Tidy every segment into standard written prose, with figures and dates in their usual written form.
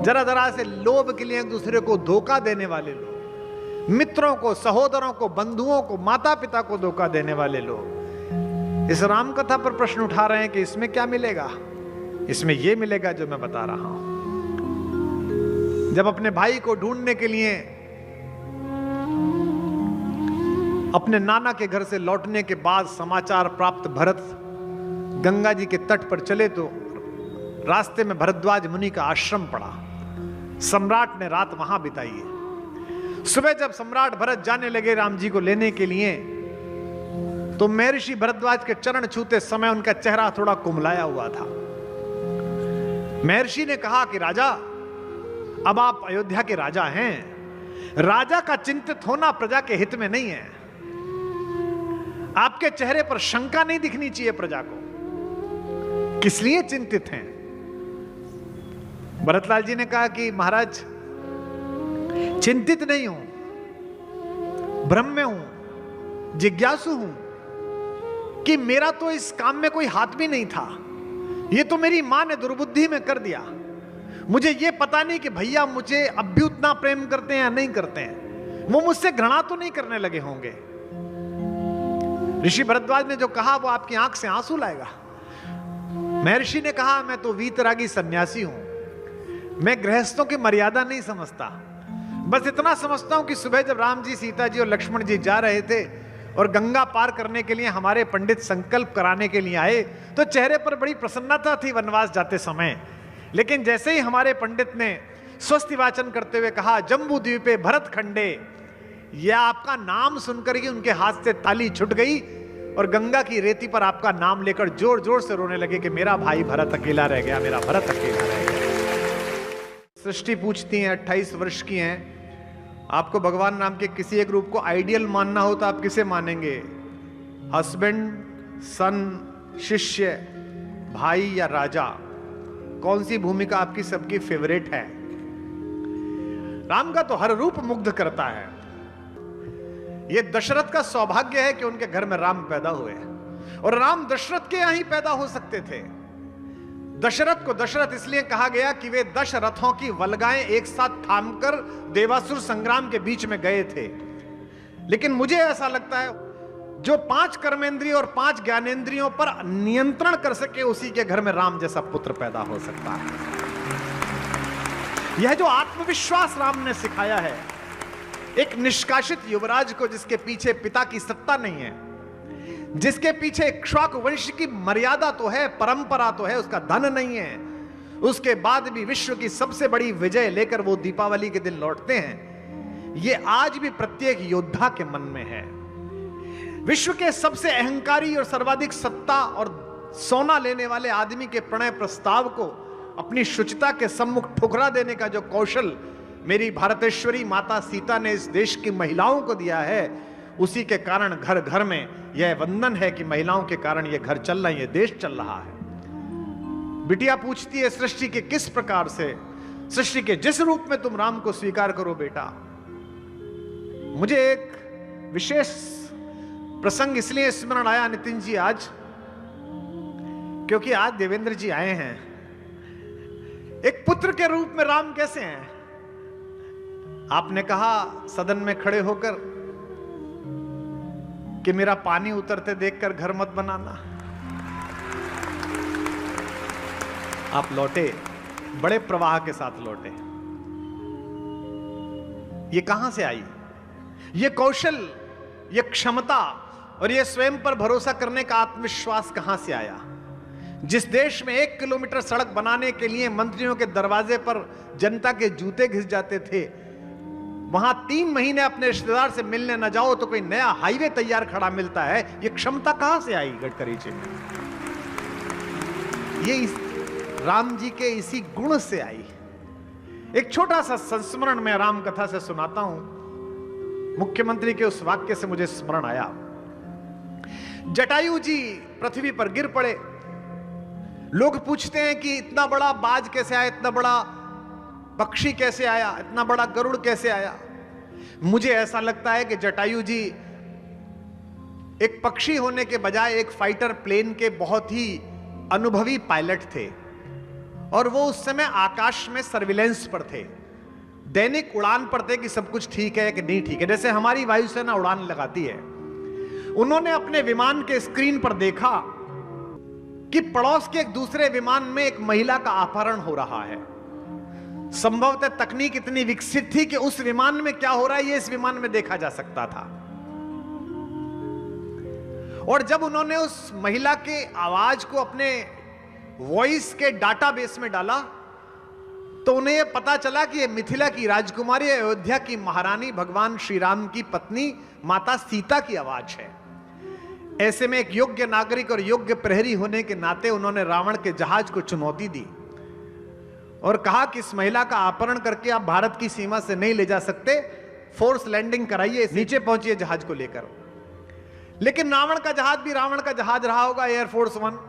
जरा जरा से लोभ के लिए एक दूसरे को धोखा देने वाले लोग, मित्रों को, सहोदरों को, बंधुओं को, माता पिता को धोखा देने वाले लोग इस राम कथा पर प्रश्न उठा रहे हैं कि इसमें क्या मिलेगा। इसमें यह मिलेगा जो मैं बता रहा हूं। जब अपने भाई को ढूंढने के लिए अपने नाना के घर से लौटने के बाद समाचार प्राप्त भरत गंगा जी के तट पर चले तो रास्ते में भरद्वाज मुनि का आश्रम पड़ा। सम्राट ने रात वहां बिताई है। सुबह जब सम्राट भरत जाने लगे राम जी को लेने के लिए तो महर्षि भरद्वाज के चरण छूते समय उनका चेहरा थोड़ा कुमलाया हुआ था। महर्षि ने कहा कि राजा, अब आप अयोध्या के राजा हैं। राजा का चिंतित होना प्रजा के हित में नहीं है। आपके चेहरे पर शंका नहीं दिखनी चाहिए प्रजा को। किस लिए चिंतित हैं? भरतलाल जी ने कहा कि महाराज, चिंतित नहीं हूं, भ्रम में हूं, जिज्ञासु हूं कि मेरा तो इस काम में कोई हाथ भी नहीं था। ये तो मेरी मां ने दुर्बुद्धि में कर दिया। मुझे ये पता नहीं कि भैया मुझे अब भी उतना प्रेम करते हैं या नहीं करते हैं। वो मुझसे घृणा तो नहीं करने लगे होंगे। ऋषि भरद्वाज ने जो कहा वो आपकी आंख से आंसू लाएगा। महर्षि ने कहा, मैं तो वीतरागी सन्यासी हूं, मैं गृहस्थों की मर्यादा नहीं समझता। बस इतना समझता हूं कि सुबह जब राम जी, सीता जी और लक्ष्मण जी जा रहे थे और गंगा पार करने के लिए हमारे पंडित संकल्प कराने के लिए आए तो चेहरे पर बड़ी प्रसन्नता थी वनवास जाते समय। लेकिन जैसे ही हमारे पंडित ने स्वस्ति वाचन करते हुए कहा, जम्बू द्वीपे भरत खंडे, यह आपका नाम सुनकर ही उनके हाथ से ताली छूट गई और गंगा की रेती पर आपका नाम लेकर जोर जोर से रोने लगे कि मेरा भाई भरत अकेला रह गया, मेरा भरत अकेला रह गया। सृष्टि पूछती है, 28 वर्ष की हैं, आपको भगवान नाम के किसी एक रूप को आइडियल मानना हो तो आप किसे मानेंगे? हस्बैंड, सन, शिष्य, भाई या राजा? कौन सी भूमिका आपकी सबकी फेवरेट है? राम का तो हर रूप मुग्ध करता है। यह दशरथ का सौभाग्य है कि उनके घर में राम पैदा हुए और राम दशरथ के यहां ही पैदा हो सकते थे। दशरथ को दशरथ इसलिए कहा गया कि वे 10 रथों की वल्गाएं एक साथ थामकर देवासुर संग्राम के बीच में गए थे। लेकिन मुझे ऐसा लगता है जो 5 कर्मेंद्रियों और 5 ज्ञानेंद्रियों पर नियंत्रण कर सके उसी के घर में राम जैसा पुत्र पैदा हो सकता है। यह जो आत्मविश्वास राम ने सिखाया है एक निष्कासित युवराज को, जिसके पीछे पिता की सत्ता नहीं है, जिसके पीछे इक्ष्वाकु वंश की मर्यादा तो है, परंपरा तो है, उसका धन नहीं है, उसके बाद भी विश्व की सबसे बड़ी विजय लेकर वो दीपावली के दिन लौटते हैं, ये आज भी प्रत्येक योद्धा के मन में है। विश्व के सबसे अहंकारी और सर्वाधिक सत्ता और सोना लेने वाले आदमी के प्रणय प्रस्ताव को अपनी शुचिता के सम्मुख ठुकरा देने का जो कौशल मेरी भारतेश्वरी माता सीता ने इस देश की महिलाओं को दिया है, उसी के कारण घर घर में यह वंदन है कि महिलाओं के कारण यह घर चल रहा है, यह देश चल रहा है। बिटिया पूछती है सृष्टि के किस प्रकार से, सृष्टि के जिस रूप में तुम राम को स्वीकार करो बेटा। मुझे एक विशेष प्रसंग इसलिए स्मरण आया नितिन जी आज, क्योंकि आज देवेंद्र जी आए हैं। एक पुत्र के रूप में राम कैसे हैं? आपने कहा सदन में खड़े होकर कि मेरा पानी उतरते देखकर घर मत बनाना। आप लौटे, बड़े प्रवाह के साथ लौटे। ये कहां से आई? ये कौशल, ये क्षमता और ये स्वयं पर भरोसा करने का आत्मविश्वास कहां से आया? जिस देश में 1 किलोमीटर सड़क बनाने के लिए मंत्रियों के दरवाजे पर जनता के जूते घिस जाते थे, वहां 3 महीने अपने रिश्तेदार से मिलने न जाओ तो कोई नया हाईवे तैयार खड़ा मिलता है। ये क्षमता कहां से आई गडकरी जी में? ये राम जी के इसी गुण से आई। एक छोटा सा संस्मरण मैं राम कथा से सुनाता हूं। मुख्यमंत्री के उस वाक्य से मुझे स्मरण आया। जटायु जी पृथ्वी पर गिर पड़े। लोग पूछते हैं कि इतना बड़ा बाज कैसे आया, इतना बड़ा पक्षी कैसे आया, इतना बड़ा गरुड़ कैसे आया। मुझे ऐसा लगता है कि जटायु जी एक पक्षी होने के बजाय एक फाइटर प्लेन के बहुत ही अनुभवी पायलट थे और वो उस समय आकाश में सर्विलेंस पर थे, दैनिक उड़ान पर थे कि सब कुछ ठीक है कि नहीं ठीक है, जैसे हमारी वायुसेना उड़ान लगाती है। उन्होंने अपने विमान के स्क्रीन पर देखा कि पड़ोस के एक दूसरे विमान में एक महिला का अपहरण हो रहा है। संभवतः तकनीक इतनी विकसित थी कि उस विमान में क्या हो रहा है ये इस विमान में देखा जा सकता था। और जब उन्होंने उस महिला के आवाज को अपने वॉइस के डाटाबेस में डाला तो उन्हें यह पता चला कि यह मिथिला की राजकुमारी, अयोध्या की महारानी, भगवान श्री राम की पत्नी माता सीता की आवाज है। ऐसे में एक योग्य नागरिक और योग्य प्रहरी होने के नाते उन्होंने रावण के जहाज को चुनौती दी और कहा कि इस महिला का अपहरण करके आप भारत की सीमा से नहीं ले जा सकते, फोर्स लैंडिंग कराइए, नीचे पहुंचिए जहाज को लेकर। लेकिन रावण का जहाज भी रावण का जहाज रहा होगा, एयरफोर्स 1।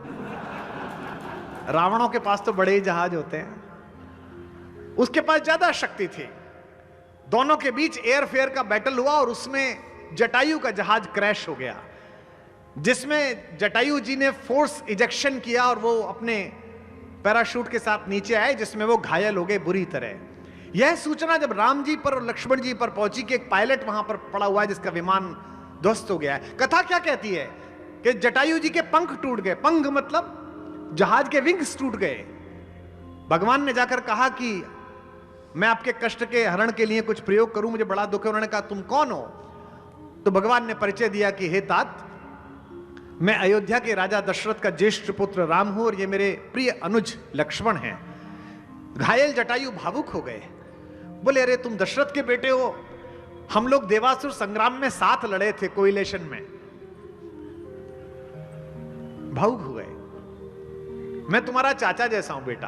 रावणों के पास तो बड़े ही जहाज होते हैं, उसके पास ज्यादा शक्ति थी। दोनों के बीच एयरफेयर का बैटल हुआ और उसमें जटायु का जहाज क्रैश हो गया, जिसमें जटायु जी ने फोर्स इजेक्शन किया और वो अपने पैराशूट के साथ नीचे आए, जिसमें वो घायल हो गए बुरी तरह। यह सूचना जब राम जी पर और लक्ष्मण जी पर पहुंची कि एक पायलट वहां पर पड़ा हुआ है जिसका विमान ध्वस्त हो गया है। कथा क्या कहती है कि जटायु जी के पंख टूट गए। पंख मतलब जहाज के विंग्स टूट गए। भगवान ने जाकर कहा कि मैं आपके कष्ट के हरण के लिए कुछ प्रयोग करूं, मुझे बड़ा दुख है। उन्होंने कहा तुम कौन हो? तो भगवान ने परिचय दिया कि हे तात, मैं अयोध्या के राजा दशरथ का ज्येष्ठ पुत्र राम हूं और ये मेरे प्रिय अनुज लक्ष्मण हैं। घायल जटायु भावुक हो गए, बोले अरे तुम दशरथ के बेटे हो, हम लोग देवासुर संग्राम में साथ लड़े थे कोइलेशन में। भावुक हो गए, मैं तुम्हारा चाचा जैसा हूं बेटा,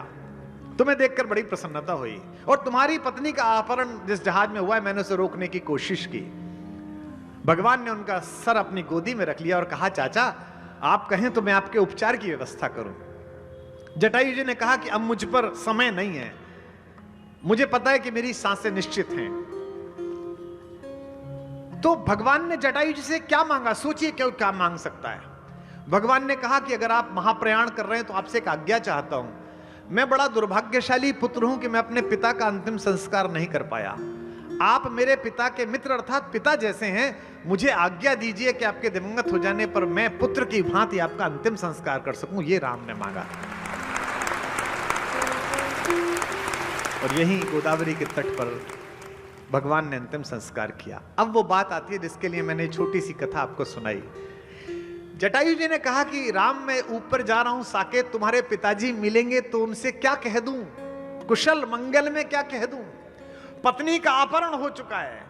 तुम्हें देखकर बड़ी प्रसन्नता हुई। और तुम्हारी पत्नी का अपहरण जिस जहाज में हुआ है मैंने उसे रोकने की कोशिश की। भगवान ने उनका सर अपनी गोदी में रख लिया और कहा चाचा आप कहें तो मैं आपके उपचार की व्यवस्था करूं। जटायु जी ने कहा कि अब मुझ पर समय नहीं है, मुझे पता है कि मेरी सांसें निश्चित हैं। तो भगवान ने जटायु जी से क्या मांगा? सोचिए क्या मांग सकता है। भगवान ने कहा कि अगर आप महाप्रयाण कर रहे हैं तो आपसे एक आज्ञा चाहता हूं। मैं बड़ा दुर्भाग्यशाली पुत्र हूं कि मैं अपने पिता का अंतिम संस्कार नहीं कर पाया। आप मेरे पिता के मित्र अर्थात पिता जैसे हैं, मुझे आज्ञा दीजिए कि आपके दिवंगत हो जाने पर मैं पुत्र की भांति आपका अंतिम संस्कार कर सकूं। ये राम ने मांगा और यहीं गोदावरी के तट पर भगवान ने अंतिम संस्कार किया। अब वो बात आती है जिसके लिए मैंने छोटी सी कथा आपको सुनाई। जटायु जी ने कहा कि राम मैं ऊपर जा रहा हूं साकेत, तुम्हारे पिताजी मिलेंगे तो उनसे क्या कह दूं, कुशल मंगल में क्या कह दूं। पत्नी का अपहरण हो चुका है,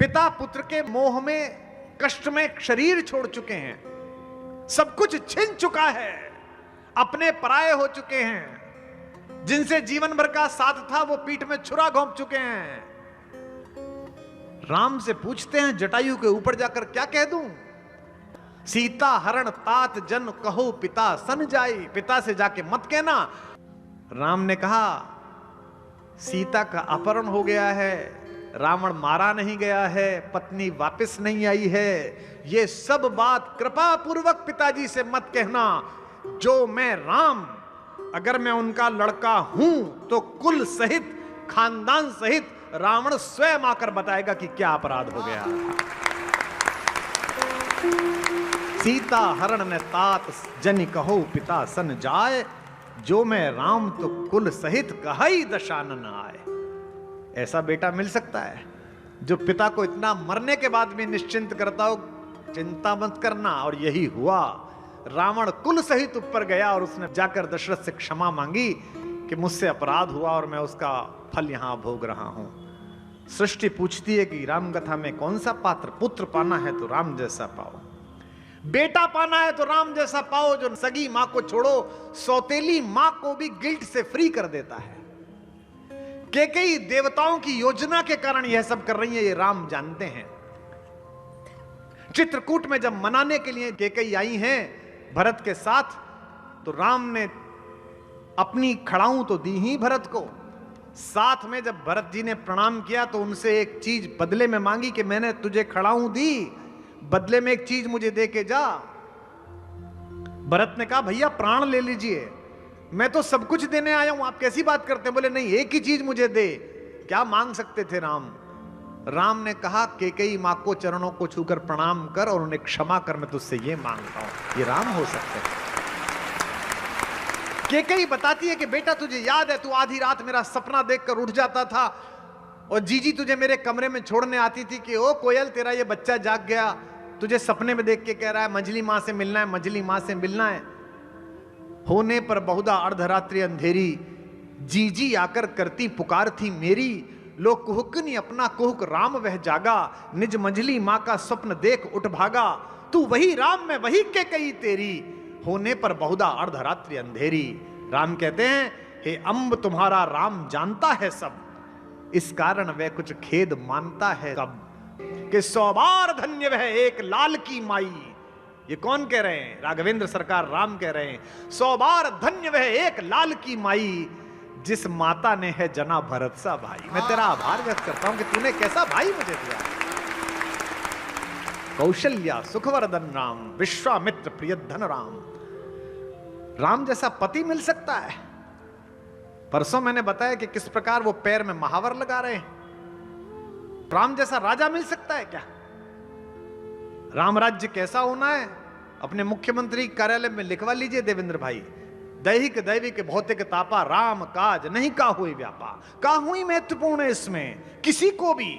पिता पुत्र के मोह में कष्ट में शरीर छोड़ चुके हैं, सब कुछ छिन चुका है, अपने पराये हो चुके हैं, जिनसे जीवन भर का साथ था वो पीठ में छुरा घोंप चुके हैं। राम से पूछते हैं जटायु के ऊपर जाकर क्या कह दूं? सीता हरण तात जन कहो पिता सन जाई। पिता से जाके मत कहना। राम ने कहा सीता का अपहरण हो गया है, रावण मारा नहीं गया है, पत्नी वापस नहीं आई है, ये सब बात कृपा पूर्वक पिताजी से मत कहना। जो मैं राम, अगर मैं उनका लड़का हूं तो कुल सहित खानदान सहित रावण स्वयं आकर बताएगा कि क्या अपराध हो गया। सीता हरण ने तात जनि कहो पिता सन जाए, जो मैं राम तो कुल सहित कहाई दशानन आए। ऐसा बेटा मिल सकता है जो पिता को इतना मरने के बाद भी निश्चिंत करता हो, चिंता मत करना। और यही हुआ, रावण कुल सहित ऊपर गया और उसने जाकर दशरथ से क्षमा मांगी कि मुझसे अपराध हुआ और मैं उसका फल यहां भोग रहा हूं। सृष्टि पूछती है कि राम कथा में कौन सा पात्र, पुत्र पाना है तो राम जैसा पाओ, बेटा पाना है तो राम जैसा पाओ, जो सगी मां को छोड़ो सौतेली मां को भी गिल्ट से फ्री कर देता है। कैकेयी देवताओं की योजना के कारण यह सब कर रही है, ये राम जानते हैं। चित्रकूट में जब मनाने के लिए कैकेयी आई हैं भरत के साथ, तो राम ने अपनी खड़ाऊं तो दी ही भरत को, साथ में जब भरत जी ने प्रणाम किया तो उनसे एक चीज बदले में मांगी कि मैंने तुझे खड़ाऊं दी, बदले में एक चीज मुझे दे के जा। भरत ने कहा भैया प्राण ले लीजिए, मैं तो सब कुछ देने आया हूं, आप कैसी बात करते हैं? बोले नहीं, एक ही चीज मुझे दे। क्या मांग सकते थे राम? राम ने कहा कैकेयी मां को चरणों को छूकर प्रणाम कर और उन्हें क्षमा कर, मैं तुझसे ये मांगता हूं। ये राम हो सकते हैं। कैकेयी बताती है कि बेटा तुझे याद है, तू आधी रात मेरा सपना देखकर उठ जाता था और जीजी तुझे मेरे कमरे में छोड़ने आती थी कि ओ कोयल तेरा ये बच्चा जाग गया, तुझे सपने में देख के कह रहा है मंझली मां से मिलना है, मंझली मां से मिलना है। होने पर बहुधा अर्धरात्रि अंधेरी, जीजी आकर करती पुकार थी मेरी। लो कुहुकनी अपना कुहुक राम वह जागा, निज मंझली मां का स्वप्न देख उठ भागा। तू वही राम मैं वही कैकेयी तेरी, होने पर बहुधा अर्धरात्रि अंधेरी। राम कहते हैं हे अम्ब तुम्हारा राम जानता है सब, इस कारण वह कुछ खेद मानता है कब। कि 100 बार धन्य वह एक लाल की माई। ये कौन कह रहे हैं? राघवेंद्र सरकार राम कह रहे हैं 100 बार धन्य वह एक लाल की माई, जिस माता ने है जना भरत सा भाई। मैं तेरा आभार व्यक्त करता हूं कि तूने कैसा भाई मुझे दिया। कौशल्या सुखवर्धन राम, विश्वामित्र प्रियधन राम। राम जैसा पति मिल सकता है? परसों मैंने बताया कि किस प्रकार वो पैर में महावर लगा रहे हैं। राम जैसा राजा मिल सकता है क्या? राम राज्य कैसा होना है अपने मुख्यमंत्री कार्यालय में लिखवा लीजिए देवेंद्र भाई। दैहिक दैविक भौतिक तापा, राम काज नहीं का हुई व्यापा। का हुई महत्वपूर्ण है इसमें, किसी को भी,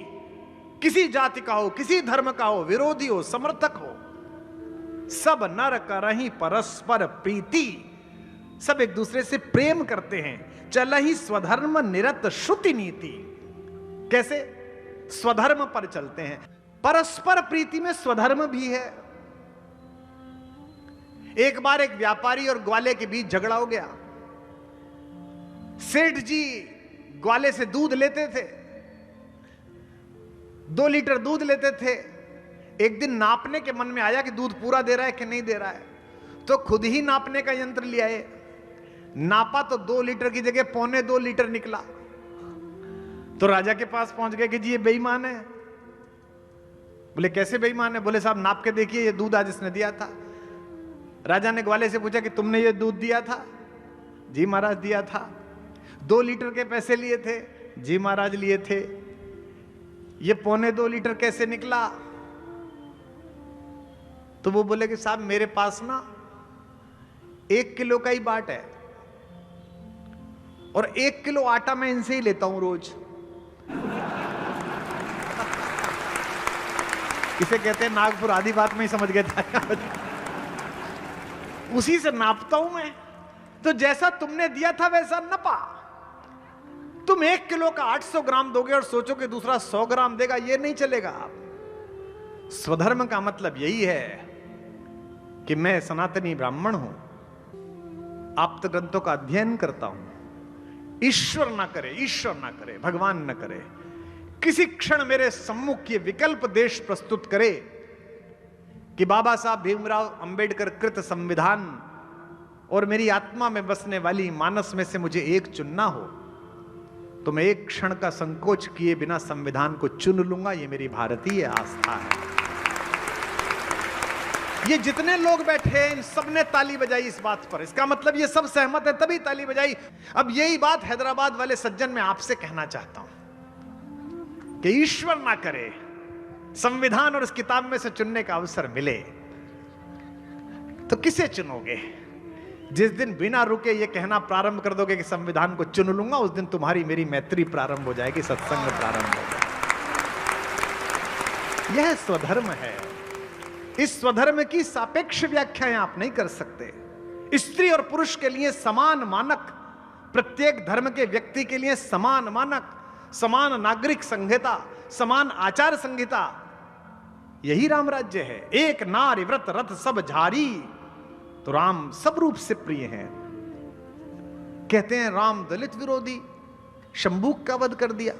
किसी जाति का हो, किसी धर्म का हो, विरोधी हो, समर्थक हो, सब नर करहि परस्पर प्रीति। सब एक दूसरे से प्रेम करते हैं। चल ही स्वधर्म निरत श्रुति नीति। कैसे? स्वधर्म पर चलते हैं। परस्पर प्रीति में स्वधर्म भी है। एक बार एक व्यापारी और ग्वाले के बीच झगड़ा हो गया। सेठ जी ग्वाले से दूध लेते थे, 2 लीटर दूध लेते थे। एक दिन नापने के मन में आया कि दूध पूरा दे रहा है कि नहीं दे रहा है, तो खुद ही नापने का यंत्र ले आए। नापा तो 2 लीटर की जगह 1.25 लीटर निकला। तो राजा के पास पहुंच गए कि जी ये बेईमान है। बोले कैसे बेईमान है? बोले साहब नाप के देखिए, ये दूध आज इसने दिया था। राजा ने ग्वाले से पूछा कि तुमने ये दूध दिया था? जी महाराज दिया था। 2 लीटर के पैसे लिए थे? जी महाराज लिए थे। ये 1.25 लीटर कैसे निकला? तो वो बोले कि साहब मेरे पास ना 1 किलो का ही बाट है और 1 किलो आटा मैं इनसे ही लेता हूं रोज। इसे कहते हैं नागपुर, आधी बात में ही समझ गए था। उसी से नापता हूं मैं, तो जैसा तुमने दिया था वैसा नपा। तुम 1 किलो का 800 ग्राम दोगे और सोचो कि दूसरा 100 ग्राम देगा, ये नहीं चलेगा। स्वधर्म का मतलब यही है कि मैं सनातनी ब्राह्मण हूं, आप्त ग्रंथों का अध्ययन करता हूं। ईश्वर ना करे, ईश्वर ना करे, भगवान ना करे किसी क्षण मेरे सम्मुख ये विकल्प देश प्रस्तुत करे कि बाबा साहब भीमराव अंबेडकर कृत संविधान और मेरी आत्मा में बसने वाली मानस में से मुझे एक चुनना हो, तो मैं एक क्षण का संकोच किए बिना संविधान को चुन लूंगा। ये मेरी भारतीय आस्था है। ये जितने लोग बैठे हैं इन सबने ताली बजाई इस बात पर। इसका मतलब ये सब सहमत है तभी ताली बजाई। अब यही बात हैदराबाद वाले सज्जन मैं आपसे कहना चाहता हूं कि ईश्वर ना करे संविधान और इस किताब में से चुनने का अवसर मिले तो किसे चुनोगे? जिस दिन बिना रुके ये कहना प्रारंभ कर दोगे कि संविधान को चुन लूंगा, उस दिन तुम्हारी मेरी मैत्री प्रारंभ हो जाएगी, सत्संग प्रारंभ हो जाएगा। यह स्वधर्म है। इस स्वधर्म की सापेक्ष व्याख्याएं आप नहीं कर सकते। स्त्री और पुरुष के लिए समान मानक, प्रत्येक धर्म के व्यक्ति के लिए समान मानक, समान नागरिक संहिता, समान आचार संहिता, यही राम राज्य है। एक नारी व्रत रथ सब झारी। तो राम सब रूप से प्रिय हैं। कहते हैं राम दलित विरोधी, शंभूक का वध कर दिया।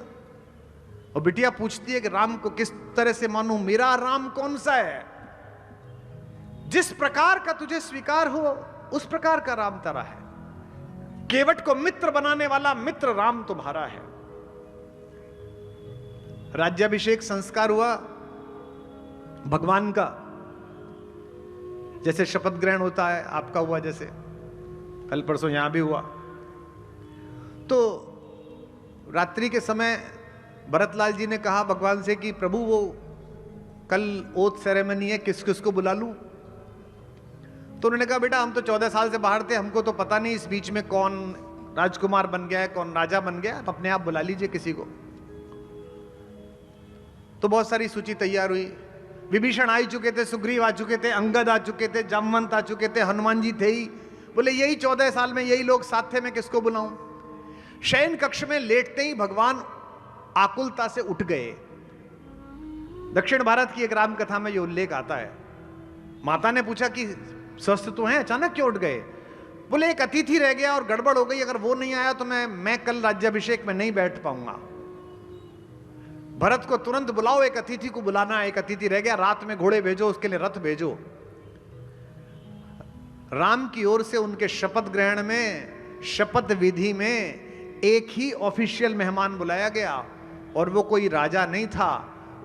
और बिटिया पूछती है कि राम को किस तरह से मानूं, मेरा राम कौन सा है? जिस प्रकार का तुझे स्वीकार हो उस प्रकार का राम तेरा है। केवट को मित्र बनाने वाला मित्र राम तुम्हारा है। राज्याभिषेक संस्कार हुआ भगवान का, जैसे शपथ ग्रहण होता है आपका हुआ जैसे। कल परसों यहां भी हुआ। तो रात्रि के समय भरतलाल जी ने कहा भगवान से कि प्रभु वो कल ओथ सेरेमनी है, किस किस को बुला लूं? तो उन्होंने कहा बेटा हम तो 14 साल से बाहर थे, हमको तो पता नहीं इस बीच में कौन राजकुमार बन गया है, कौन राजा बन गया, आप अपने आप बुला लीजिए किसी को। तो बहुत सारी सूची तैयार हुई। विभीषण आ चुके थे, सुग्रीव आ चुके थे, अंगद आ चुके थे, जामवंत आ चुके थे, हनुमान जी थे ही। बोले यही 14 साल में यही लोग साथ थे, मैं किसको बुलाऊं? शयन कक्ष में लेटते ही भगवान आकुलता से उठ गए। दक्षिण भारत की एक राम कथा में यह उल्लेख आता है। माता ने पूछा कि स्वस्थ तो हैं, अचानक क्यों उठ गए? बोले एक अतिथि रह गया और गड़बड़ हो गई, अगर वो नहीं आया तो मैं कल राज्याभिषेक में नहीं बैठ पाऊंगा। भरत को तुरंत बुलाओ, एक अतिथि को बुलाना है, एक अतिथि रह गया, रात में घोड़े भेजो, उसके लिए रथ भेजो। राम की ओर से उनके शपथ ग्रहण में, शपथ विधि में एक ही ऑफिशियल मेहमान बुलाया गया और वो कोई राजा नहीं था।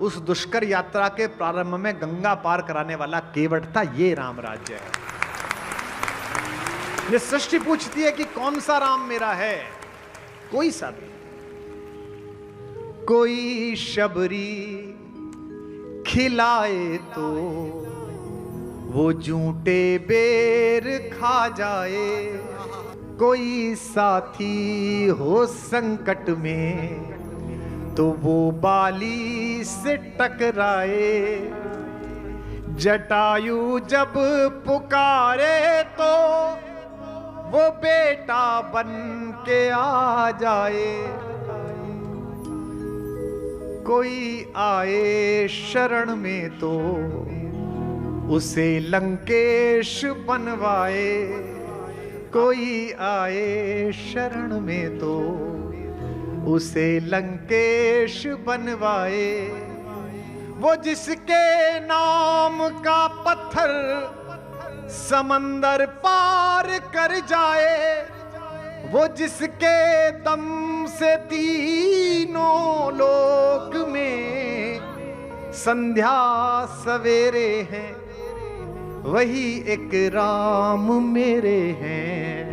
उस दुष्कर यात्रा के प्रारंभ में गंगा पार कराने वाला केवट था। ये राम राज्य है। ये सृष्टि पूछती है कि कौन सा राम मेरा है? कोई सा भी। कोई शबरी खिलाए तो वो जूटे बेर खा जाए, कोई साथी हो संकट में तो वो बाली से टकराए। जटायु जब पुकारे तो वो बेटा बन के आ जाए, कोई आए शरण में तो उसे लंकेश बनवाए, कोई आए शरण में तो उसे लंकेश बनवाए। वो जिसके नाम का पत्थर समंदर पार कर जाए, वो जिसके दम से तीनों लोक में संध्या सवेरे हैं, वही एक राम मेरे हैं,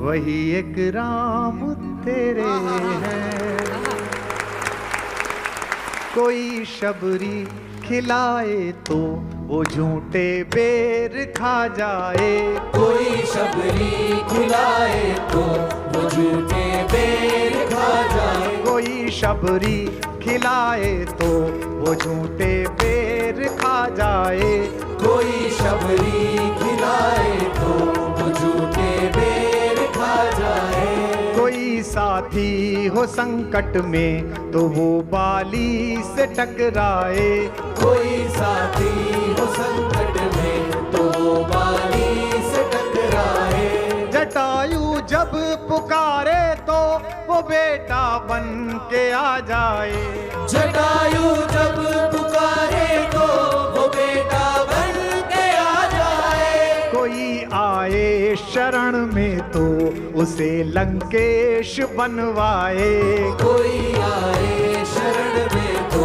वही एक राम तेरे हैं। कोई शबरी खिलाए तो वो झूठे बेर खा जाए, कोई शबरी खिलाए तो वो झूठे बेर खा जाए, कोई शबरी खिलाए तो वो झूठे बेर खा जाए, कोई शबरी खिलाए तो वो झूठे बेर खा जाए। कोई साथी हो संकट में तो वो बाली से टकराए, कोई साथी हो संकट में तो वो बाली से टकराए। जटायु जब पुकारे तो वो बेटा बन के आ जाए, जटायु जब पुकारे तो वो बेटा बन के आ जाए, कोई आए शरण में तो उसे लंकेश बनवाए, कोई आए शरण में तो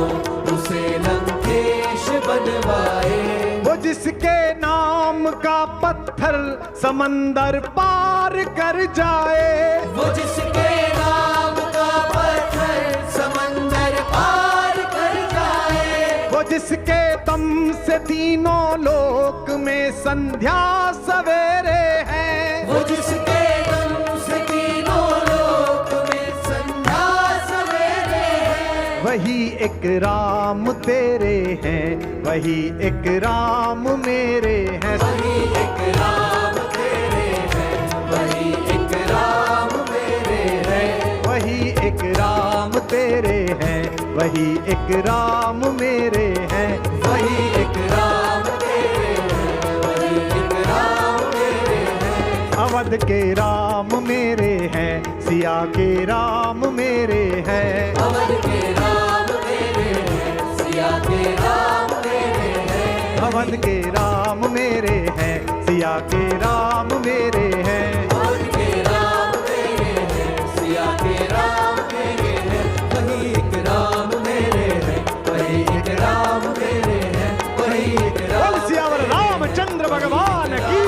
उसे लंकेश बनवाए। वो जिसके नाम का पत्थर समंदर पार कर जाए, वो जिसके नाम का पत्थर समंदर पार कर जाए, वो जिसके दम से तीनों लोक में संध्या सवेरे हैं, वो जिसके दम से तीनों लोक में संध्या सवेरे हैं, वही एक राम तेरे हैं, वही एक राम मेरे हैं। वही एक राम तेरे हैं, वही एक राम मेरे हैं, वही एक राम तेरे हैं, वही एक राम मेरे हैं, वही एक राम तेरे हैं, वही एक राम मेरे हैं, अवध के राम मेरे हैं, सिया के राम मेरे हैं, अवध के राम मेरे हैं, सिया के राम मेरे हैं, अवध के राम मेरे हैं, सिया के राम मेरे हैं। अवध के राम मेरे हैं, सिया के राम मेरे हैं, वही एक राम मेरे हैं, वही एक राम मेरे हैं, वही एक बोल राम सियावर रामचंद्र भगवान की।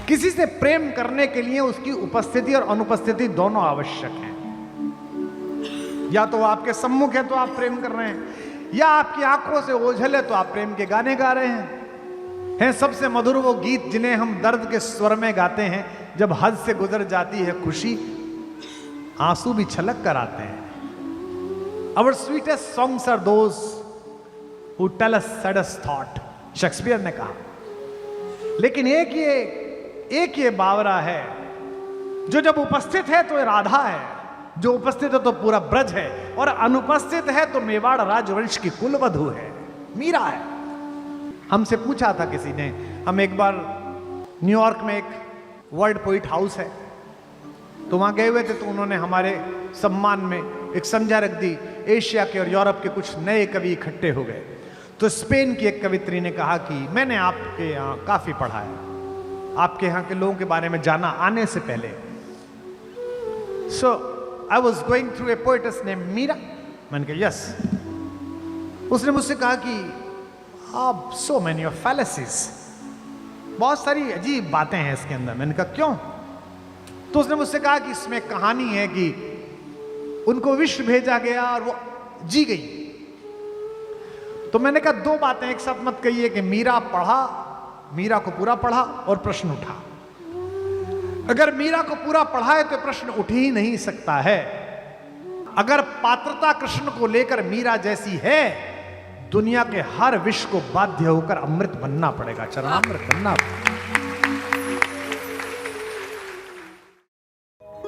किसी प्रेम करने के लिए उसकी उपस्थिति और अनुपस्थिति दोनों आवश्यक है। या तो आपके सम्मुख है तो आप प्रेम कर रहे हैं, या आपकी आंखों से ओझल है तो आप प्रेम के गाने गा रहे हैं। सबसे मधुर वो गीत जिन्हें हम दर्द के स्वर में गाते हैं, जब हद से गुजर जाती है खुशी, आंसू भी छलक कर आते हैं। Our sweetest songs are those who tell us saddest thought, Shakespeare ने कहा। लेकिन एक ये बावरा है जो जब उपस्थित है तो राधा है, जो उपस्थित है तो पूरा ब्रज है, और अनुपस्थित है तो मेवाड़ राजवंश की कुलवधु है, मीरा है। हमसे पूछा था किसी ने, हम एक बार न्यूयॉर्क में एक वर्ल्ड पोइट हाउस है तो वहां गए हुए थे, तो उन्होंने हमारे सम्मान में एक संध्या रख दी। एशिया के और यूरोप के कुछ नए कवि इकट्ठे हो गए, तो स्पेन की एक कवित्री ने कहा कि मैंने आपके यहाँ काफी पढ़ा है, आपके यहाँ के लोगों के बारे में जाना आने से पहले। So I was going through a poetess name Meera. मैंने कहा यस। उसने मुझसे कहा कि आप सो मैनी ऑफ फैलेसीज, बहुत सारी अजीब बातें हैं इसके अंदर। मैंने कहा क्यों? तो उसने मुझसे कहा कि इसमें कहानी है कि उनको विश्व भेजा गया और वो जी गई। तो मैंने कहा दो बातें एक साथ मत कहिए कि मीरा को पूरा पढ़ा और प्रश्न उठा। अगर मीरा को पूरा पढ़ा है तो प्रश्न उठ ही नहीं सकता है। अगर पात्रता कृष्ण को लेकर मीरा जैसी है, दुनिया के हर विष को बाध्य होकर अमृत बनना पड़ेगा, चरणामृत बनना पड़ेगा।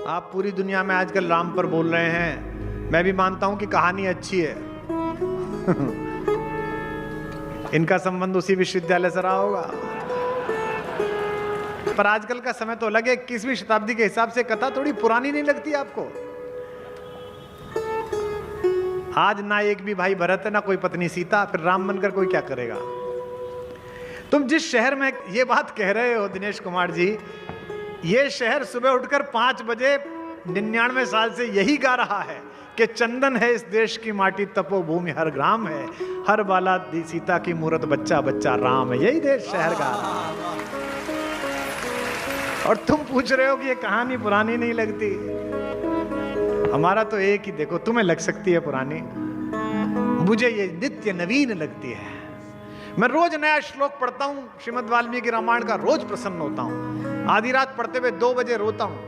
आप पूरी दुनिया में आजकल राम पर बोल रहे हैं, मैं भी मानता हूं कि कहानी अच्छी है। इनका संबंध उसी विश्वविद्यालय से रहा होगा, पर आजकल का समय तो अलग है। 21वीं शताब्दी के हिसाब से कथा थोड़ी पुरानी नहीं लगती आपको? आज ना एक भी भाई भरत है, ना कोई पत्नी सीता, फिर राम बनकर कोई क्या करेगा? तुम जिस शहर में ये बात कह रहे हो दिनेश कुमार जी, ये शहर सुबह उठकर 5 बजे 99 साल से यही गा रहा है कि चंदन है इस देश की माटी, तपोभूमि हर ग्राम है, हर बाला सीता की मूरत, बच्चा बच्चा राम है। यही देश शहर गा रहा है, और तुम पूछ रहे हो कि ये कहानी पुरानी नहीं लगती। हमारा तो एक ही, देखो तुम्हें लग सकती है पुरानी, मुझे ये नित्य नवीन लगती है। मैं रोज नया श्लोक पढ़ता हूं श्रीमद् वाल्मीकि रामायण का, रोज प्रसन्न होता हूं। आधी रात पढ़ते हुए 2 बजे रोता हूं,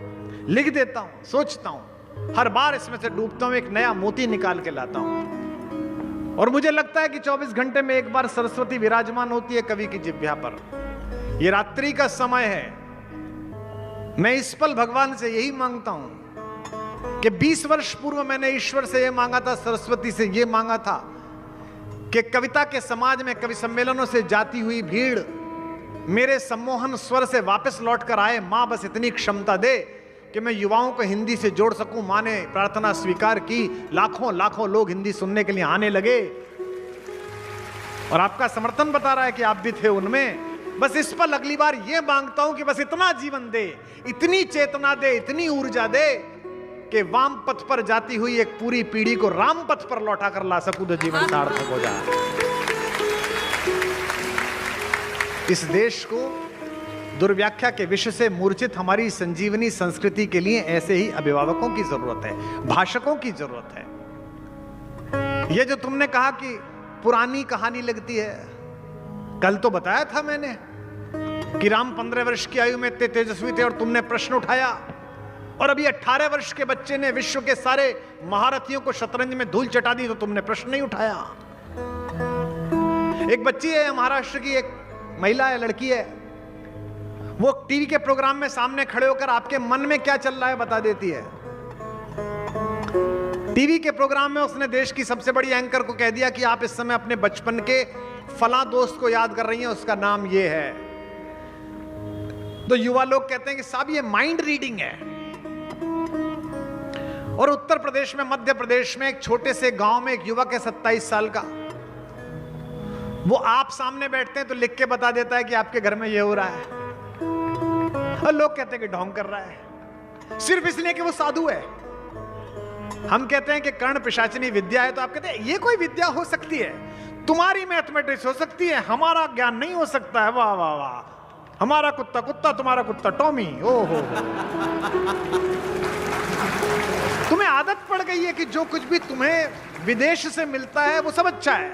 लिख देता हूं, सोचता हूं, हर बार इसमें से डूबता हूं, एक नया मोती निकाल के लाता हूं। और मुझे लगता है कि 24 घंटे में एक बार सरस्वती विराजमान होती है कवि की जिह्वा पर। ये रात्रि का समय है। मैं इस पल भगवान से यही मांगता हूं कि 20 वर्ष पूर्व मैंने ईश्वर से यह मांगा था, सरस्वती से यह मांगा था कि कविता के समाज में कवि सम्मेलनों से जाती हुई भीड़ मेरे सम्मोहन स्वर से वापस लौट कर आए। मां बस इतनी क्षमता दे कि मैं युवाओं को हिंदी से जोड़ सकूं। मां ने प्रार्थना स्वीकार की, लाखों लाखों लोग हिंदी सुनने के लिए आने लगे, और आपका समर्थन बता रहा है कि आप भी थे उनमें। बस इस पर अगली बार यह मांगता हूं कि बस इतना जीवन दे, इतनी चेतना दे, इतनी ऊर्जा दे कि वाम पथ पर जाती हुई एक पूरी पीढ़ी को राम पथ पर लौटा कर ला सकूं, तो जीवन सार्थक हो जाए। इस देश को दुर्व्याख्या के विषय से मूर्छित हमारी संजीवनी संस्कृति के लिए ऐसे ही अभिभावकों की जरूरत है, भाषकों की जरूरत है। ये जो तुमने कहा कि पुरानी कहानी लगती है, कल तो बताया था मैंने कि राम 15 वर्ष की आयु में इतने तेजस्वी थे और तुमने प्रश्न उठाया, और अभी 18 वर्ष के बच्चे ने विश्व के सारे महारथियों को शतरंज में धूल चटा दी, तो तुमने प्रश्न नहीं उठाया। एक बच्ची है महाराष्ट्र की, एक महिला है, लड़की है, वो टीवी के प्रोग्राम में सामने खड़े होकर आपके मन में क्या चल रहा है बता देती है। टीवी के प्रोग्राम में उसने देश की सबसे बड़ी एंकर को कह दिया कि आप इस समय अपने बचपन के फला दोस्त को याद कर रही हैं, उसका नाम ये है। तो युवा लोग कहते हैं कि साहब ये माइंड रीडिंग है। और उत्तर प्रदेश में, मध्य प्रदेश में एक छोटे से गांव में एक युवक है 27 साल का, वो आप सामने बैठते हैं तो लिख के बता देता है कि आपके घर में ये हो रहा है, और लोग कहते हैं कि ढोंग कर रहा है, सिर्फ इसलिए कि वो साधु है। हम कहते हैं कि कर्ण पिशाचिनी विद्या है, तो आप कहते हैं ये कोई विद्या हो सकती है? तुम्हारी मैथमेटिक्स हो सकती है, हमारा ज्ञान नहीं हो सकता है। वाह वाह वाह, हमारा कुत्ता कुत्ता, तुम्हारा कुत्ता टॉमी। ओहो, तुम्हें आदत पड़ गई है कि जो कुछ भी तुम्हें विदेश से मिलता है वो सब अच्छा है,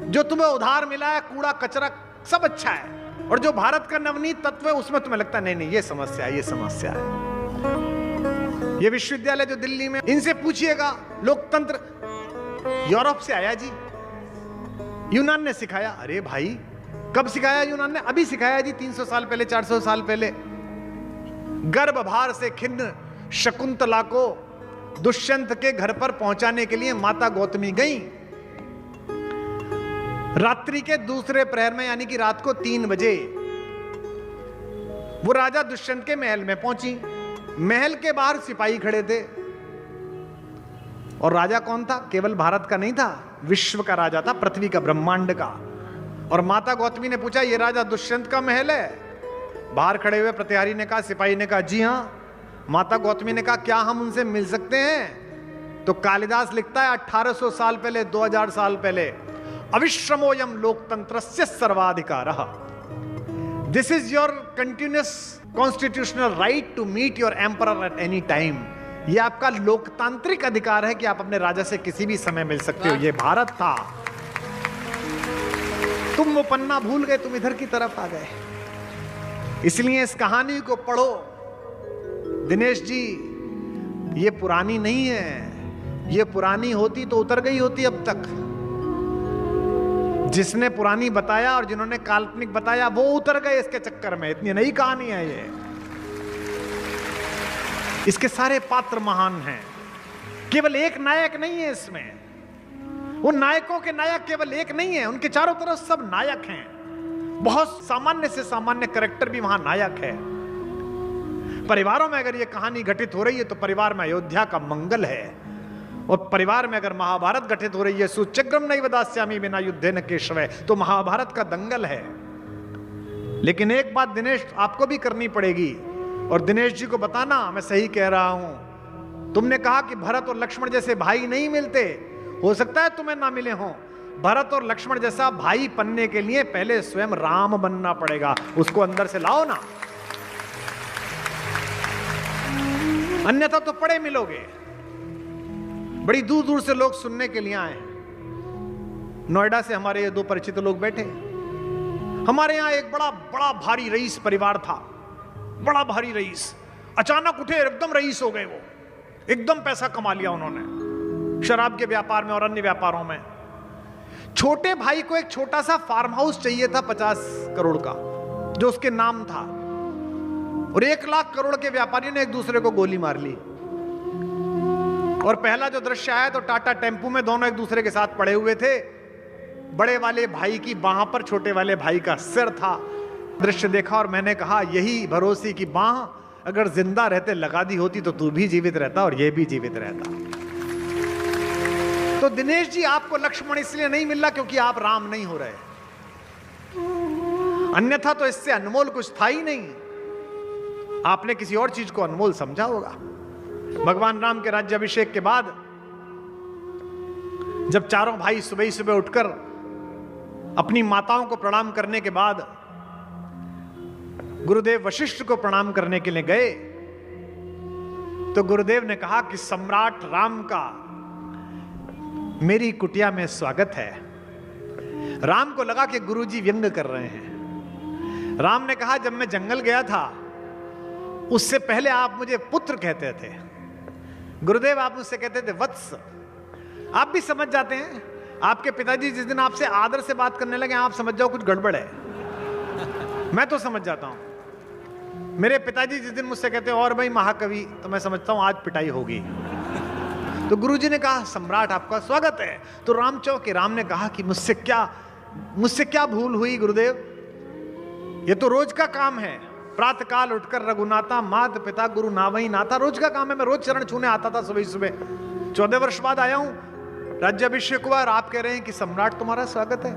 जो तुम्हें उधार मिला है कूड़ा कचरा सब अच्छा है, और जो भारत का नवनीत तत्व है उसमें तुम्हें लगता है नहीं नहीं ये समस्या है, ये समस्या है। ये विश्वविद्यालय जो दिल्ली में, इनसे पूछिएगा लोकतंत्र यूरोप से आया जी, यूनान ने सिखाया। अरे भाई कब सिखाया यूनान ने? अभी सिखाया जी, 300 साल पहले, 400 साल पहले। गर्भभार से खिन्न शकुंतला को दुष्यंत के घर पर पहुंचाने के लिए माता गौतमी गई। रात्रि के दूसरे प्रहर में, यानी कि रात को 3 बजे वो राजा दुष्यंत के महल में पहुंची। महल के बाहर सिपाही खड़े थे, और राजा कौन था? केवल भारत का नहीं था, विश्व का राजा था, पृथ्वी का, ब्रह्मांड का। और माता गौतमी ने पूछा ये राजा दुष्यंत का महल है? बाहर खड़े हुए प्रतिहारी ने कहा, सिपाही ने कहा जी हां। माता गौतमी ने कहा क्या हम उनसे मिल सकते हैं? तो कालिदास लिखता है 1800 साल पहले, 2000 साल पहले, अविश्रमोयम लोकतंत्रस्य सर्वाधिकारः। This is your continuous constitutional right to meet your emperor at any time. ये आपका लोकतांत्रिक अधिकार है कि आप अपने राजा से किसी भी समय मिल सकते हो। ये भारत था। तुम वो पन्ना भूल गए, तुम इधर की तरफ आ गए। इसलिए इस कहानी को पढ़ो दिनेश जी, ये पुरानी नहीं है। ये पुरानी होती तो उतर गई होती अब तक। जिसने पुरानी बताया और जिन्होंने काल्पनिक बताया वो उतर गए इसके चक्कर में। इतनी नई कहानी है ये। इसके सारे पात्र महान हैं, केवल एक नायक नहीं है इसमें। वो नायकों के नायक केवल एक नहीं है, उनके चारों तरफ सब नायक हैं। बहुत सामान्य से सामान्य कैरेक्टर भी वहां नायक है। परिवारों में अगर ये कहानी घटित हो रही है तो परिवार में अयोध्या का मंगल है, और परिवार में अगर महाभारत घटित हो रही है, सुचक्रम नैव दास्यामि विना युद्धेन केशव, तो महाभारत का दंगल है। लेकिन एक बात दिनेश आपको भी करनी पड़ेगी, और दिनेश जी को बताना मैं सही कह रहा हूं। तुमने कहा कि भरत और लक्ष्मण जैसे भाई नहीं मिलते, हो सकता है तुम्हें ना मिले हों। भरत और लक्ष्मण जैसा भाई बनने के लिए पहले स्वयं राम बनना पड़ेगा। उसको अंदर से लाओ ना, अन्यथा तो पड़े मिलोगे। बड़ी दूर दूर से लोग सुनने के लिए आए। नोएडा से हमारे ये 2 परिचित लोग बैठे। हमारे यहां एक बड़ा बड़ा भारी रईस परिवार था, बड़ा भारी रईस। अचानक उठे, एकदम रईस हो गए। वो एकदम पैसा कमा लिया उन्होंने, शराब के व्यापार में और अन्य व्यापारों में। छोटे भाई को एक छोटा सा फार्म हाउस चाहिए था 50 करोड़ का, जो उसके नाम था। और 1 लाख करोड़ के व्यापारियों ने एक दूसरे को गोली मार ली। और पहला जो दृश्य आया तो टाटा टेम्पू में दोनों एक दूसरे के साथ पड़े हुए थे। बड़े वाले भाई की बाह पर छोटे वाले भाई का सिर था। दृश्य देखा और मैंने कहा यही भरोसे की बाह अगर जिंदा रहते लगा दी होती तो तू भी जीवित रहता और ये भी जीवित रहता। तो दिनेश जी आपको लक्ष्मण इसलिए नहीं मिल रहा क्योंकि आप राम नहीं हो रहे, अन्यथा तो इससे अनमोल कुछ था ही नहीं। आपने किसी और चीज को अनमोल समझा होगा। भगवान राम के राज्याभिषेक के बाद जब चारों भाई सुबह ही सुबह उठकर अपनी माताओं को प्रणाम करने के बाद गुरुदेव वशिष्ठ को प्रणाम करने के लिए गए, तो गुरुदेव ने कहा कि सम्राट राम का मेरी कुटिया में स्वागत है। राम को लगा कि गुरुजी व्यंग कर रहे हैं। राम ने कहा जब मैं जंगल गया था उससे पहले आप मुझे पुत्र कहते थे, गुरुदेव आप मुझसे कहते थे वत्स। आप भी समझ जाते हैं, आपके पिताजी जिस दिन आपसे आदर से बात करने लगे आप समझ जाओ कुछ गड़बड़ है। मैं तो समझ जाता हूं। मेरे पिताजी जिस दिन मुझसे कहते हैं और भाई महाकवि, तो मैं समझता हूं आज पिटाई होगी। तो गुरुजी ने कहा सम्राट आपका स्वागत है। तो राम चौके, राम ने कहा कि मुझसे क्या भूल हुई गुरुदेव, ये तो रोज का काम है। प्रातः काल उठकर रघुनाथा मात पिता गुरु नावही नाथा, रोज का काम है। मैं रोज चरण छूने आता था सुबह सुबह। 14 वर्ष बाद आया हूं, राज्याभिषेक हुआ और आप कह रहे हैं कि सम्राट तुम्हारा स्वागत है।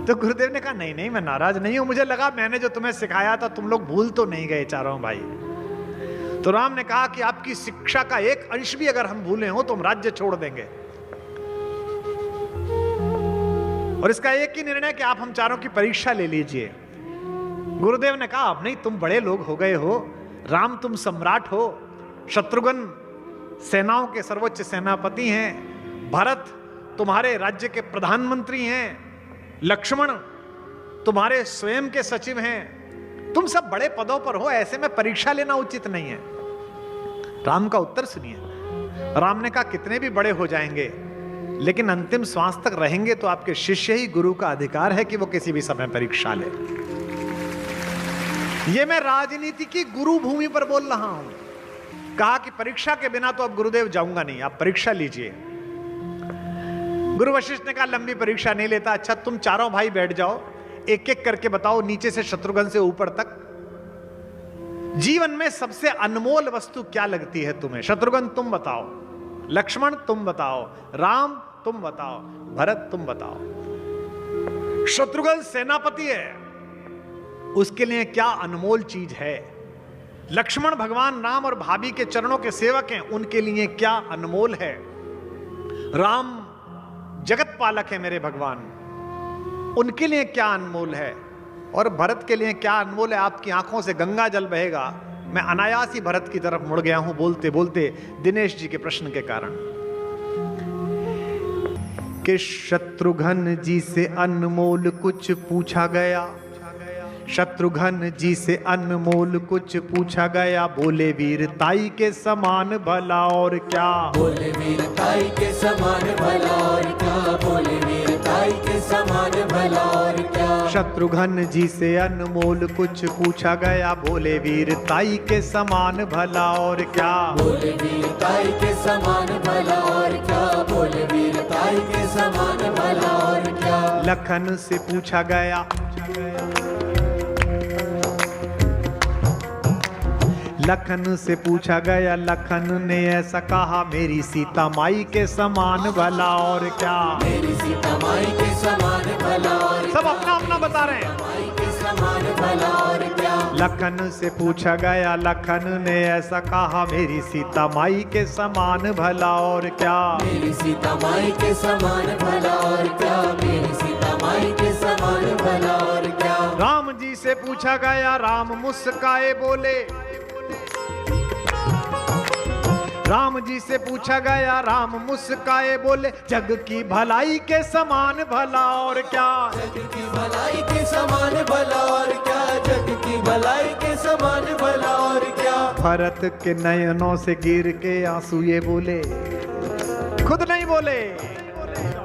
तो गुरुदेव ने कहा नहीं नहीं मैं नाराज नहीं हूं, मुझे लगा मैंने जो तुम्हें सिखाया था तुम लोग भूल तो नहीं गए चारों भाई। तो राम ने कहा कि आपकी शिक्षा का एक अंश भी अगर हम भूले हो तो हम राज्य छोड़ देंगे। और इसका एक ही निर्णय कि आप हम चारों की परीक्षा ले लीजिए। गुरुदेव ने कहा, नहीं तुम बड़े लोग हो गए हो, राम तुम सम्राट हो, शत्रुघ्न सेनाओं के सर्वोच्च सेनापति हैं, भरत तुम्हारे राज्य के प्रधानमंत्री हैं, लक्ष्मण तुम्हारे स्वयं के सचिव हैं, तुम सब बड़े पदों पर हो, ऐसे में परीक्षा लेना उचित नहीं है। राम का उत्तर सुनिए। राम ने कहा, कितने भी बड़े हो जाएंगे लेकिन अंतिम श्वास तक रहेंगे तो आपके शिष्य ही गुरु का अधिकार है कि वो किसी भी समय परीक्षा ले। ये मैं राजनीति की गुरु भूमि पर बोल रहा हूं। कहा कि परीक्षा के बिना तो अब गुरुदेव जाऊंगा नहीं, आप परीक्षा लीजिए। गुरु वशिष्ठ ने कहा, लंबी परीक्षा नहीं लेता। अच्छा तुम चारों भाई बैठ जाओ, एक एक करके बताओ, नीचे से शत्रुघ्न से ऊपर तक, जीवन में सबसे अनमोल वस्तु क्या लगती है तुम्हें? शत्रुघ्न तुम बताओ, लक्ष्मण तुम बताओ, राम तुम बताओ, भरत तुम बताओ। शत्रुघ्न सेनापति है, उसके लिए क्या अनमोल चीज है? लक्ष्मण भगवान राम और भाभी के चरणों के सेवक हैं, उनके लिए क्या अनमोल है? राम जगत पालक है मेरे भगवान, उनके लिए क्या अनमोल है? और भरत के लिए क्या अनमोल है? आपकी आंखों से गंगा जल बहेगा। मैं अनायास ही भरत की तरफ मुड़ गया हूं बोलते बोलते दिनेश जी के प्रश्न के कारण कि शत्रुघ्न जी से अनमोल कुछ पूछा गया, शत्रुघ्न जी से अनमोल कुछ पूछा गया, बोले वीरताई के समान भला और क्या? बोले वीरताई के समान भला और क्या? बोले वीरताई के समान भला और क्या? शत्रुघ्न जी से अनमोल कुछ पूछा गया, बोले वीरताई के समान भला और क्या? बोले वीरताई के समान भला और क्या? बोले वीरताई के समान भला और क्या? लखन से पूछा गया, लखन से पूछा गया, लखन ने ऐसा कहा, मेरी सीता माई के समान भला और क्या? मेरी सीता माई के समान भला और सब अपना अपना बता रहे हैं। माई के समान भला और क्या? लखन से पूछा गया, लखन ने ऐसा कहा, मेरी सीता माई के समान भला और क्या? मेरी सीता माई के समान भला और क्या? मेरी सीता माई के समान भला और क्या? राम जी से पूछा गया, राम मुस्काए बोले, राम जी से पूछा गया, राम मुस्काए बोले, जग की भलाई के समान भला और क्या? जग की भलाई के समान भला और क्या? जग की भलाई के समान भला और क्या? भरत के नयनों से गिर के आंसू ये बोले, खुद नहीं बोले,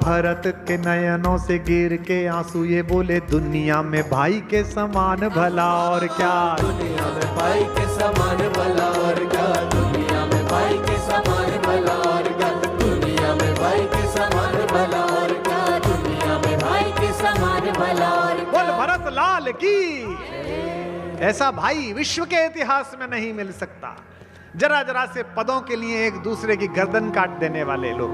भरत के नयनों से गिर के आंसू ये बोले, दुनिया में भाई के समान भला और क्या? दुनिया में भाई के समान भला और क्या? दुनिया में भाई के समान भला और क्या? दुनिया में भाई के समान भला और क्या? दुनिया में भाई के समान भला और क्या? बोल भरत लाल की। ऐसा भाई विश्व के इतिहास में नहीं मिल सकता। जरा जरा से पदों के लिए एक दूसरे की गर्दन काट देने वाले लोग,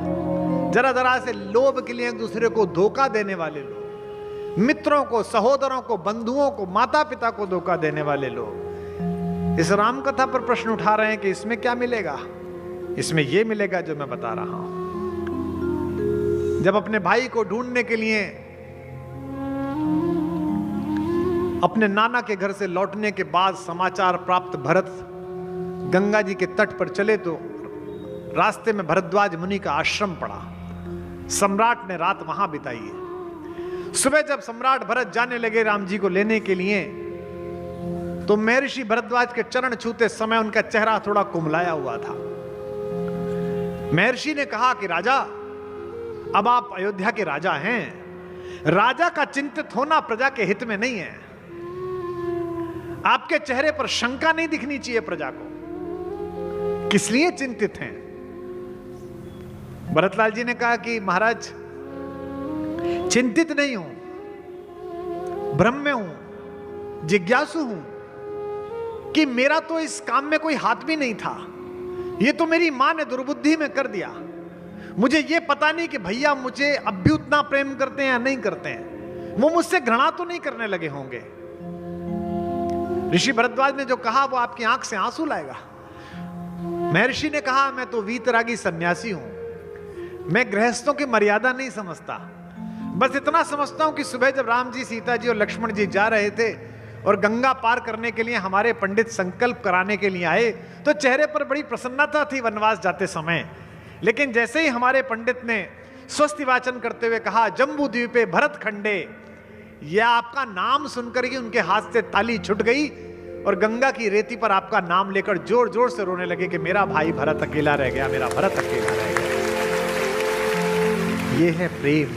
जरा जरा से लोभ के लिए एक दूसरे को धोखा देने वाले लोग, मित्रों को, सहोदरों को, बंधुओं को, माता पिता को धोखा देने वाले लोग इस राम कथा पर प्रश्न उठा रहे हैं कि इसमें क्या मिलेगा? इसमें यह मिलेगा जो मैं बता रहा हूं। जब अपने भाई को ढूंढने के लिए अपने नाना के घर से लौटने के बाद समाचार प्राप्त भरत गंगा जी के तट पर चले तो रास्ते में भरद्वाज मुनि का आश्रम पड़ा। सम्राट ने रात वहां बिताई है। सुबह जब सम्राट भरत जाने लगे राम जी को लेने के लिए तो महर्षि भरद्वाज के चरण छूते समय उनका चेहरा थोड़ा कुमलाया हुआ था। महर्षि ने कहा कि राजा, अब आप अयोध्या के राजा हैं, राजा का चिंतित होना प्रजा के हित में नहीं है। आपके चेहरे पर शंका नहीं दिखनी चाहिए प्रजा को। किस लिए चिंतित हैं? भरतलाल जी ने कहा कि महाराज चिंतित नहीं हूं, भ्रम में हूं, जिज्ञासु हूं कि मेरा तो इस काम में कोई हाथ भी नहीं था। ये तो मेरी मां ने दुर्बुद्धि में कर दिया। मुझे ये पता नहीं कि भैया मुझे अब भी उतना प्रेम करते हैं या नहीं करते हैं। वो मुझसे घृणा तो नहीं करने लगे होंगे। ऋषि भरद्वाज ने जो कहा वो आपकी आंख से आंसू लाएगा। महर्षि ने कहा, मैं तो वीतरागी सन्यासी हूं, मैं गृहस्थों की मर्यादा नहीं समझता। बस इतना समझता हूं कि सुबह जब राम जी, सीता जी और लक्ष्मण जी जा रहे थे और गंगा पार करने के लिए हमारे पंडित संकल्प कराने के लिए आए तो चेहरे पर बड़ी प्रसन्नता थी वनवास जाते समय। लेकिन जैसे ही हमारे पंडित ने स्वस्ति वाचन करते हुए कहा जम्बू द्वीपे भरत खंडे, यह आपका नाम सुनकर ही उनके हाथ से ताली छूट गई और गंगा की रेती पर आपका नाम लेकर जोर जोर से रोने लगे कि मेरा भाई भरत अकेला रह गया, मेरा भरत अकेला रह गया। ये है प्रेम।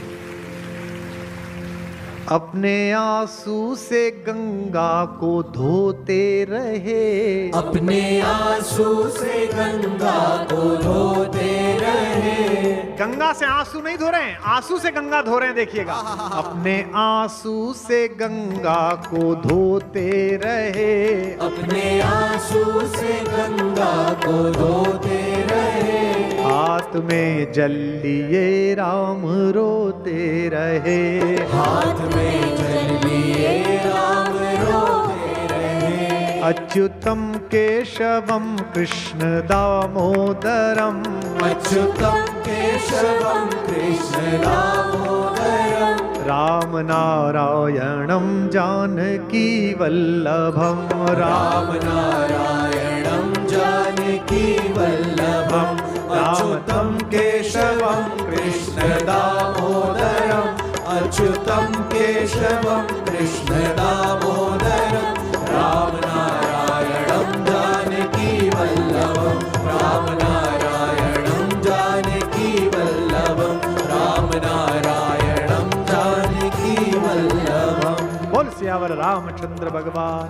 अपने आंसू से गंगा को धोते रहे, अपने आंसू से गंगा को धोते रहे। गंगा से आंसू नहीं धो रहे हैं, आंसू से गंगा धो रहे हैं, देखिएगा। अपने आंसू से गंगा को धोते रहे, अपने आंसू से गंगा को धोते रहे। हाथ में जल लिए राम रोते रहे, हाथ में जल लिए राम रोते रहे। अच्युतम केशवम कृष्ण दामोदरम, अच्युतम केशवम कृष्ण दामोदरम। राम नारायणम जानकी वल्लभम, राम नारायणम जानकी वल्लभम। अच्युतम केशवम कृष्ण दामोदरम, अच्युतम केशवम कृष्ण दामोदरम। राम नारायणम जानकी वल्लभम, राम नारायणम जानकी वल्लभम, राम नारायणम जानकी वल्लभम। बोल सियावर रामचंद्र भगवान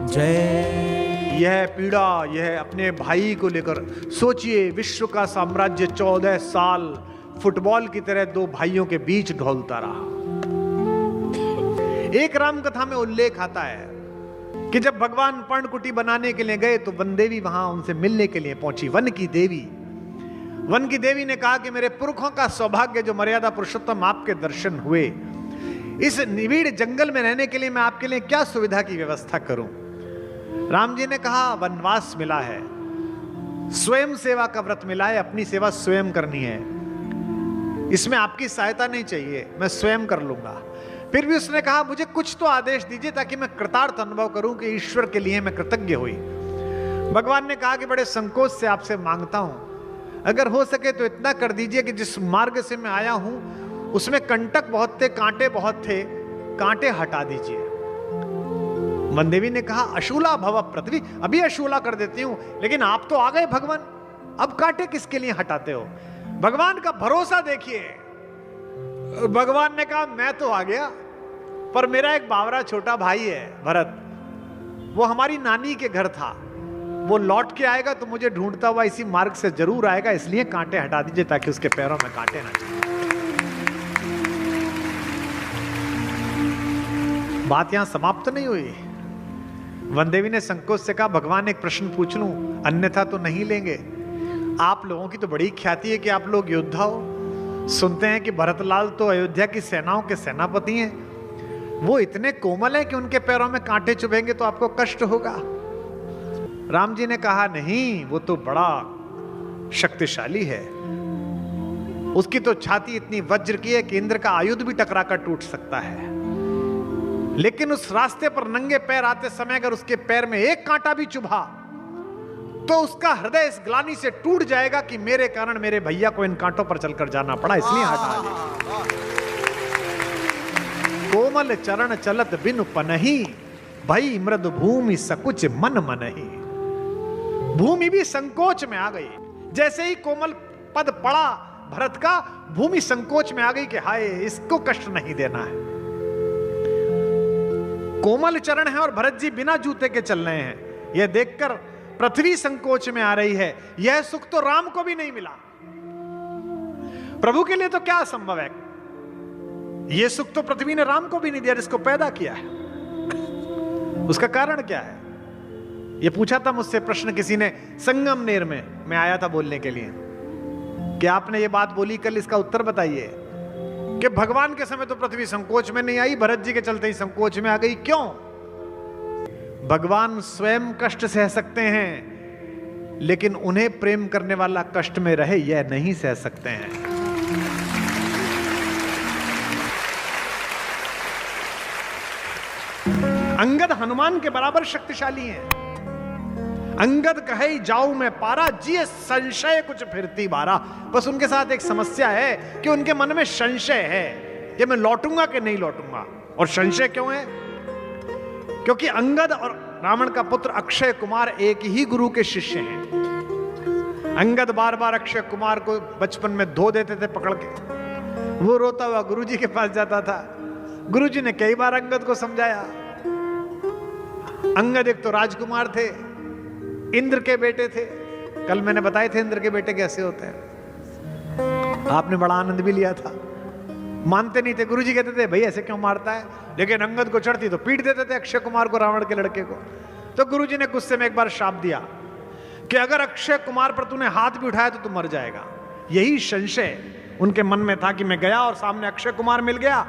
जय। यह पीड़ा, यह अपने भाई को लेकर सोचिए, विश्व का साम्राज्य 14 साल फुटबॉल की तरह दो भाइयों के बीच ढोलता रहा। एक राम कथा में उल्लेख आता है कि जब भगवान पर्णकुटी बनाने के लिए गए तो वन देवी वहां उनसे मिलने के लिए पहुंची। वन की देवी ने कहा कि मेरे पुरखों का सौभाग्य जो मर्यादा पुरुषोत्तम आपके दर्शन हुए, इस निबिड़ जंगल में रहने के लिए मैं आपके लिए क्या सुविधा की व्यवस्था करूं। राम जी ने कहा वनवास मिला है, स्वयं सेवा का व्रत मिला है, अपनी सेवा स्वयं करनी है, इसमें आपकी सहायता नहीं चाहिए, मैं स्वयं कर लूंगा। फिर भी उसने कहा मुझे कुछ तो आदेश दीजिए ताकि मैं कृतार्थ अनुभव करूं कि ईश्वर के लिए मैं कृतज्ञ हुई। भगवान ने कहा कि बड़े संकोच से आपसे मांगता हूं, अगर हो सके तो इतना कर दीजिए कि जिस मार्ग से मैं आया हूं उसमें कंटक बहुत थे, कांटे बहुत थे, कांटे हटा दीजिए। वनदेवी ने कहा अशूला भव पृथ्वी, अभी अशूला कर देती हूं, लेकिन आप तो आ गए भगवान, अब कांटे किसके लिए हटाते हो। भगवान का भरोसा देखिए। भगवान ने कहा मैं तो आ गया, पर मेरा एक बावरा छोटा भाई है भरत, वो हमारी नानी के घर था, वो लौट के आएगा तो मुझे ढूंढता हुआ इसी मार्ग से जरूर आएगा, इसलिए कांटे हटा दीजिए ताकि उसके पैरों में कांटे ना जाए। बात यहां समाप्त नहीं हुई। वनदेवी ने संकोच से कहा भगवान एक प्रश्न पूछ लूं, अन्यथा तो नहीं लेंगे। आप लोगों की तो बड़ी ख्याति है कि आप लोग योद्धा हो, सुनते हैं कि भरतलाल तो अयोध्या की सेनाओं के सेनापति हैं, वो इतने कोमल हैं कि उनके पैरों में कांटे चुभेंगे तो आपको कष्ट होगा। राम जी ने कहा नहीं, वो तो बड़ा शक्तिशाली है, उसकी तो छाती इतनी वज्र की है कि इंद्र का आयुध भी टकरा कर टूट सकता है, लेकिन उस रास्ते पर नंगे पैर आते समय अगर उसके पैर में एक कांटा भी चुभा तो उसका हृदय इस ग्लानि से टूट जाएगा कि मेरे कारण मेरे भैया को इन कांटों पर चलकर जाना पड़ा, इसलिए हटा दे। कोमल चरण चलत बिनु पनही, भई मृद भूमि सकुच मन मनही। भूमि भी संकोच में आ गई, जैसे ही कोमल पद पड़ा भरत का, भूमि संकोच में आ गई कि हाय इसको कष्ट नहीं देना है। कोमल चरण है और भरत जी बिना जूते के चल रहे हैं, यह देखकर पृथ्वी संकोच में आ रही है। यह सुख तो राम को भी नहीं मिला। प्रभु के लिए तो क्या असंभव है, यह सुख तो पृथ्वी ने राम को भी नहीं दिया जिसको पैदा किया है। उसका कारण क्या है? यह पूछा था मुझसे प्रश्न किसी ने संगमनेर में, मैं आया था बोलने के लिए कि आपने ये बात बोली कल, इसका उत्तर बताइए कि भगवान के समय तो पृथ्वी संकोच में नहीं आई, भरत जी के चलते ही संकोच में आ गई, क्यों? भगवान स्वयं कष्ट सह सकते हैं, लेकिन उन्हें प्रेम करने वाला कष्ट में रहे यह नहीं सह सकते हैं। अंगद हनुमान हनुमान के बराबर शक्तिशाली हैं। अंगद कहे जाऊं मैं पारा, जिए संशय कुछ फिरती बारा। बस उनके साथ एक समस्या है कि उनके मन में संशय है कि मैं लौटूंगा कि नहीं लौटूंगा। और संशय क्यों है? क्योंकि अंगद और रावण का पुत्र अक्षय कुमार एक ही गुरु के शिष्य हैं। अंगद बार बार अक्षय कुमार को बचपन में धो देते थे पकड़ के। वो रोता हुआ गुरुजी के पास जाता था। गुरुजी ने कई बार अंगद को समझाया। अंगद एक तो राजकुमार थे, इंद्र के बेटे थे। कल मैंने बताए थे इंद्र के बेटे कैसे होते हैं, आपने बड़ा आनंद भी लिया था। मानते नहीं थे, गुरुजी कहते थे भाई ऐसे क्यों मारता है, लेकिन अंगद को चढ़ती तो पीट देते थे अक्षय कुमार को, रावण के लड़के को। तो गुरुजी ने गुस्से में एक बार शाप दिया कि अगर अक्षय कुमार पर तूने हाथ भी उठाया तो तू मर जाएगा। यही संशय उनके मन में था कि मैं गया और सामने अक्षय कुमार मिल गया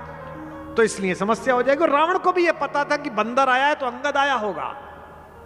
तो इसलिए समस्या हो जाएगी। और रावण को भी यह पता था कि बंदर आया है तो अंगद आया होगा,